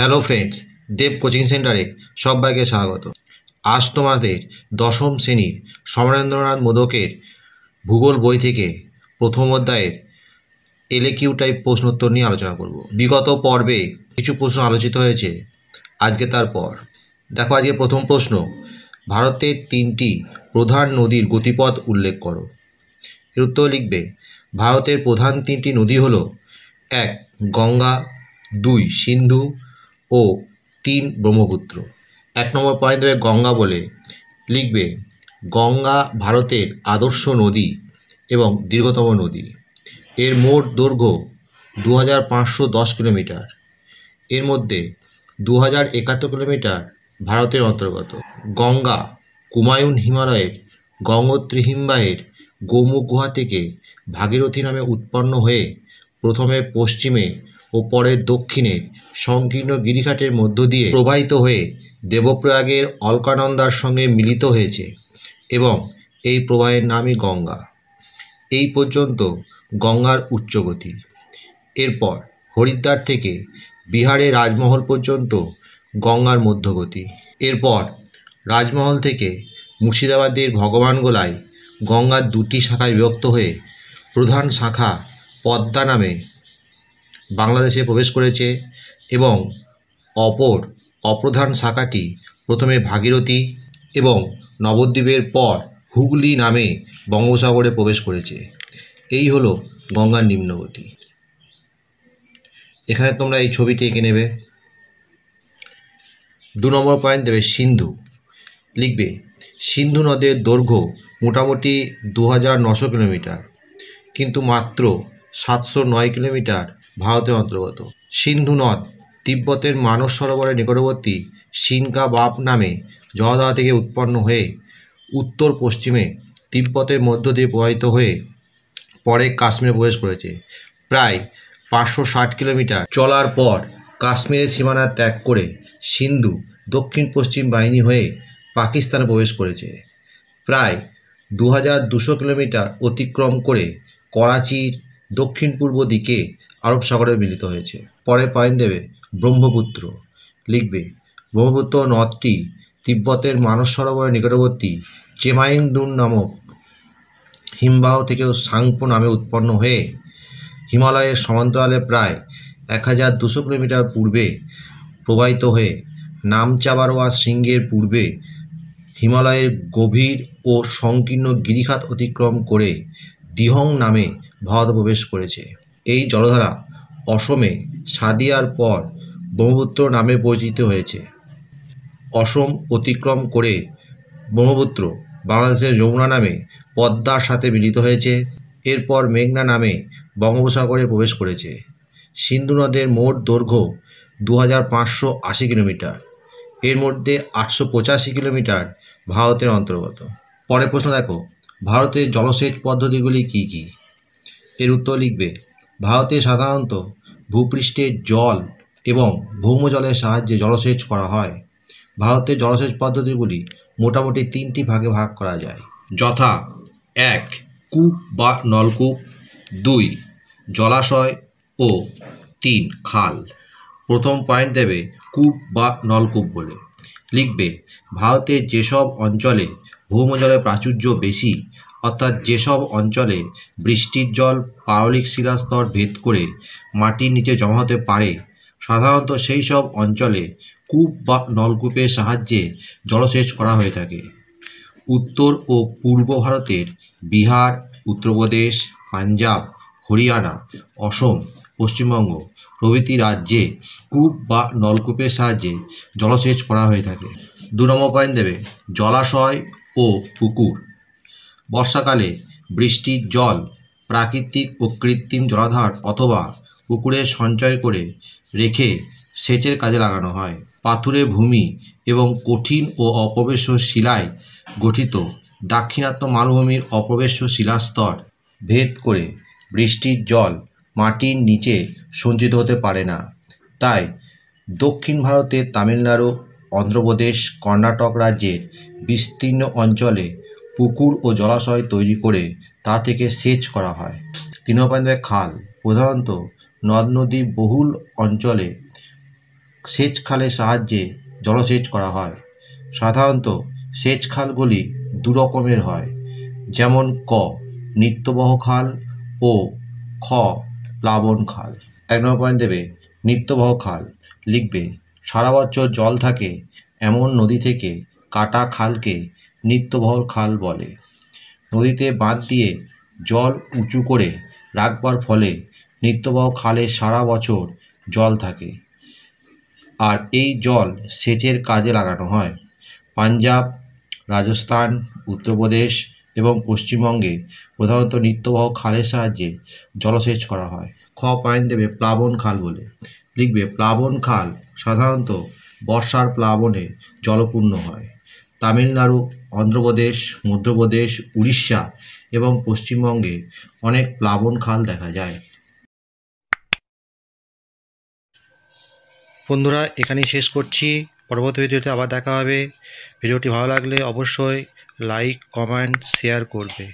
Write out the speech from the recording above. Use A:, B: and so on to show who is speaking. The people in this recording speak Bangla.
A: হ্যালো ফ্রেন্ডস, দেব কোচিং সেন্টারে সবাইকে স্বাগত। আজ তোমাদের দশম শ্রেণীর সমরেন্দ্রনাথ মোদকের ভূগোল বই থেকে প্রথম অধ্যায়ের এলএকিউ টাইপ প্রশ্নোত্তর নিয়ে আলোচনা করব। বিগত পর্বে কিছু প্রশ্ন আলোচিত হয়েছে, আজকে তারপর দেখো। আজকে প্রথম প্রশ্ন, ভারতের 3টি প্রধান নদীর গতিপথ উল্লেখ করো। এর উত্তর লিখবে, ভারতের প্রধান 3টি নদী হলো 1 গঙ্গা, 2 সিন্ধু ও 3 ব্রহ্মপুত্র। 1 নম্বর পয়েন্ট দেবে গঙ্গা বলে, লিখবে গঙ্গা ভারতের আদর্শ নদী এবং দীর্ঘতম নদী। এর মোট দৈর্ঘ্য 2510 কিলোমিটার। এর মধ্যে 2071 কিলোমিটার ভারতের অন্তর্গত। গঙ্গা কুমায়ুন হিমালয়ের গঙ্গোত্রী হিমবাহের গোমুখ গুহা থেকে ভাগীরথী নামে উৎপন্ন হয়ে প্রথমে পশ্চিমে ও পরে দক্ষিণে সংকীর্ণ গিরিখাতের মধ্য দিয়ে প্রবাহিত হয়ে দেবপ্রয়াগের অলকানন্দার সঙ্গে মিলিত হয়েছে এবং এই প্রবাহের নামই গঙ্গা। এই পর্যন্ত গঙ্গার উচ্চগতি। এরপর হরিদ্বার থেকে বিহারের রাজমহল পর্যন্ত গঙ্গার মধ্যগতি। এরপর রাজমহল থেকে মুর্শিদাবাদের ভগবানগোলায় গঙ্গার 2টি শাখায় বিভক্ত হয়ে প্রধান শাখা পদ্মা নামে বাংলাদেশে প্রবেশ করেছে এবং অপ্রধান শাখাটি প্রথমে ভাগীরথী এবং নবদ্বীপের পর হুগলি নামে বঙ্গোপসাগরে প্রবেশ করেছে। এই হলো গঙ্গার নিম্নগতি। এখানে তোমরা এই ছবিটি এঁকে নেবে। 2 নম্বর পয়েন্ট দেবে সিন্ধু। লিখবে সিন্ধু নদের দৈর্ঘ্য মোটামুটি 2900 কিলোমিটার, কিন্তু মাত্র 709 কিলোমিটার ভারতের অন্তর্গত। সিন্ধু নদ তিব্বতের মানস সরোবরের নিকটবর্তী সিনকাবাব নামে জলধারা থেকে উৎপন্ন হয়ে উত্তর পশ্চিমে তিব্বতের মধ্য দিয়ে প্রবাহিত হয়ে পরে কাশ্মীরে প্রবেশ করেছে। প্রায় 560 কিলোমিটার চলার পর কাশ্মীরের সীমানা ত্যাগ করে সিন্ধু দক্ষিণ পশ্চিম বাহিনী হয়ে পাকিস্তানে প্রবেশ করেছে। প্রায় 2200 কিলোমিটার অতিক্রম করে করাচির দক্ষিণ পূর্ব দিকে আরব সাগরে মিলিত হয়েছে। পরে পয়েন্ট দেবে ব্রহ্মপুত্র। লিখবে ব্রহ্মপুত্র নদটি তিব্বতের মানস সরোবরের নিকটবর্তী চেমাইংদুন নামক হিমবাহ থেকে সাংপো নামে উৎপন্ন হয়ে হিমালয়ের সমান্তরালে প্রায় 1200 কিলোমিটার পূর্বে প্রবাহিত হয়ে নামচাবারোয়া শৃঙ্গের পূর্বে হিমালয়ের গভীর ও সংকীর্ণ গিরিখাত অতিক্রম করে দিহং নামে ভারতে প্রবেশ করেছে। এই জলধারা অসমে সাদিয়ার পর ব্রহ্মপুত্র নামে পরিচিত হয়েছে। অসম অতিক্রম করে ব্রহ্মপুত্র বাংলাদেশের যমুনা নামে পদ্মার সাথে মিলিত হয়েছে। এরপর মেঘনা নামে বঙ্গোপসাগরে প্রবেশ করেছে। সিন্ধু নদের মোট দৈর্ঘ্য 2580 কিলোমিটার। এর মধ্যে 885 কিলোমিটার ভারতের অন্তর্গত। পরের প্রশ্ন দেখো, ভারতের জলসেচ পদ্ধতিগুলি কী কী? এর উত্তর লিখবে ভারতে সাধারণত ভূপৃষ্ঠের জল এবং ভৌমজলের সাহায্যে জলসেচ করা হয়। ভারতের জলসেচ পদ্ধতিগুলি মোটামুটি 3টি ভাগে ভাগ করা যায়, যথা 1 কূপ বা নলকূপ, 2 জলাশয় ও 3 খাল। প্রথম পয়েন্ট দেবে কূপ বা নলকূপ বলে। লিখবে ভারতের যেসব অঞ্চলে ভৌমজলের প্রাচুর্য বেশি, অর্থাৎ যেসব অঞ্চলে বৃষ্টির জল পাললিক শিলাস্তর ভেদ করে মাটির নিচে জমা হতে পারে, সাধারণত সেই সব অঞ্চলে কূপ বা নলকূপের সাহায্যে জলসেচ করা হয়ে থাকে। উত্তর ও পূর্ব ভারতের বিহার, উত্তরপ্রদেশ, পাঞ্জাব, হরিয়ানা, অসম, পশ্চিমবঙ্গ প্রভৃতি রাজ্যে কূপ বা নলকূপের সাহায্যে জলসেচ করা হয়ে থাকে। 2 নম্বর পয়েন্ট দেবে জলাশয় ও পুকুর। বর্ষাকালে বৃষ্টির জল প্রাকৃতিক ও কৃত্রিম জলাধার অথবা পুকুরে সঞ্চয় করে রেখে সেচের কাজে লাগানো হয়। পাথুরে ভূমি এবং কঠিন ও অপ্রবেশ্য শিলায় গঠিত দাক্ষিণাত্য মালভূমির অপ্রবেশ্য শিলাস্তর ভেদ করে বৃষ্টির জল মাটির নিচে সঞ্চিত হতে পারে না। তাই দক্ষিণ ভারতের তামিলনাড়ু, অন্ধ্রপ্রদেশ, কর্ণাটক রাজ্যের বিস্তীর্ণ অঞ্চলে পুকুর ও জলাশয় তৈরি করে তা থেকে সেচ করা হয়। 3 নম্বর পয়েন্ট খাল। প্রধানত নদ নদী বহুল অঞ্চলে সেচ খালের সাহায্যে জলসেচ করা হয়। সাধারণত সেচ খালগুলি দু রকমের হয়, যেমন ক নিত্যবহ খাল ও খ প্লাবন খাল। 1 নম্বর পয়েন্ট দেবে নিত্যবহ খাল। লিখবে সারা বছর জল থাকে এমন নদী থেকে কাটা খালকে নিত্যবহ খাল বলে। নদীতে বাঁধ দিয়ে জল উঁচু করে রাখবার ফলে নিত্যবহ খালে সারা বছর জল থাকে, আর এই জল সেচের কাজে লাগানো হয়। পাঞ্জাব, রাজস্থান, উত্তরপ্রদেশ এবং পশ্চিমবঙ্গে প্রধানত নিত্যবহ খালের সাহায্যে জলসেচ করা হয়। খ পয়েন্ট দেবে প্লাবন খাল বলে। লিখবে প্লাবন খাল সাধারণত বর্ষার প্লাবনে জলপূর্ণ হয়। তামিলনাড়ু, অন্ধ্রপ্রদেশ, মধ্যপ্রদেশ, উড়িষ্যা এবং পশ্চিমবঙ্গে অনেক প্লাবন খাল দেখা যায়। বন্ধুরা, এখানেই শেষ করছি। পরবর্তী ভিডিওতে আবার দেখা হবে। ভিডিওটি ভালো লাগলে অবশ্যই লাইক, কমেন্ট, শেয়ার করবে।